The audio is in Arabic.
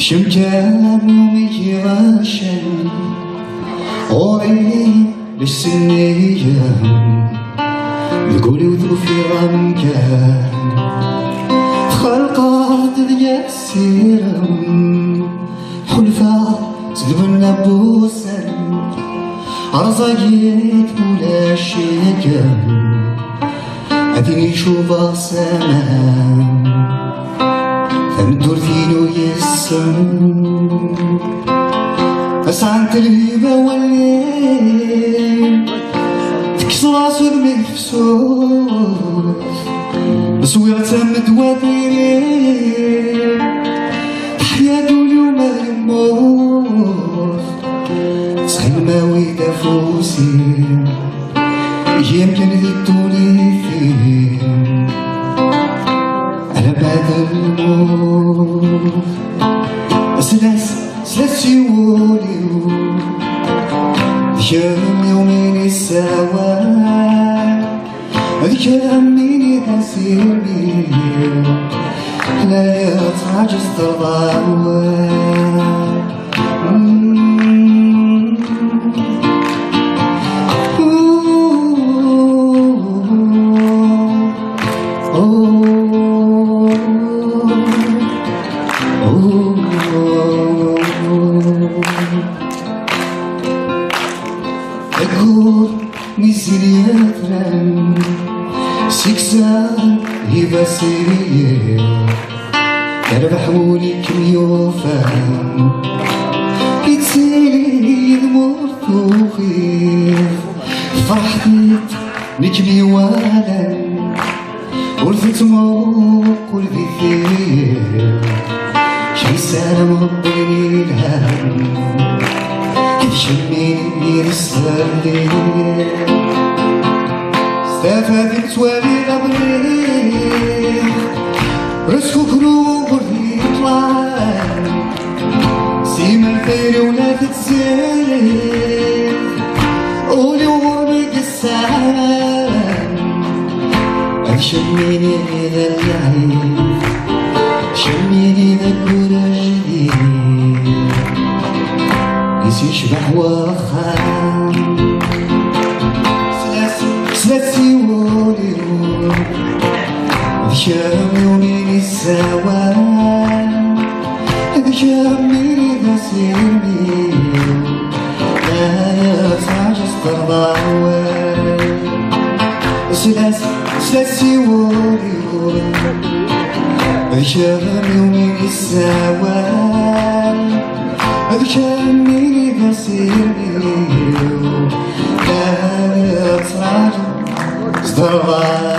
شمكان يومي غاشن غوري للسنية يقولي وظروفي غمكان خلقات ذي السيرم حلفة تقبلنا بوسن عرزاقيت ولا شيكم أديني نشوف سمان فندور فينو يسم أسعن تلهيبة والليل تكسر راسو بمفسوس مسوير تمد وديرين تحيا دولي وما يموت تسخن ماوي دافوسي يمكن ذي الدولي فيه على بعد الموت سلاس يولي ذكرني يومين السواد ذكرني تسيرني لا يتعجز تضاوى أقول ميزيري أتران سيكسان هيبا سيرية يربح مولي كميوفان يتسيلي يدمر خوخيف فرحتك نكلي والا ورثت موق ولدي ثير شي سالم غبني الهم شميني رسالي استفادت والي غبريك رزقو كروب والريطلان سيما الخير ولا تتزيد قولي وغربك السلام شميني ذا العين شميني ذا الكرة جديد يشبح وخان سلاسي ولي ذكرم يومين السواد ذكرمني ذا سيرني لا يتعجز ترضى سلاسي ولي ذكرم يومين السواد ذكرني سيرني لا يتعجز ترضى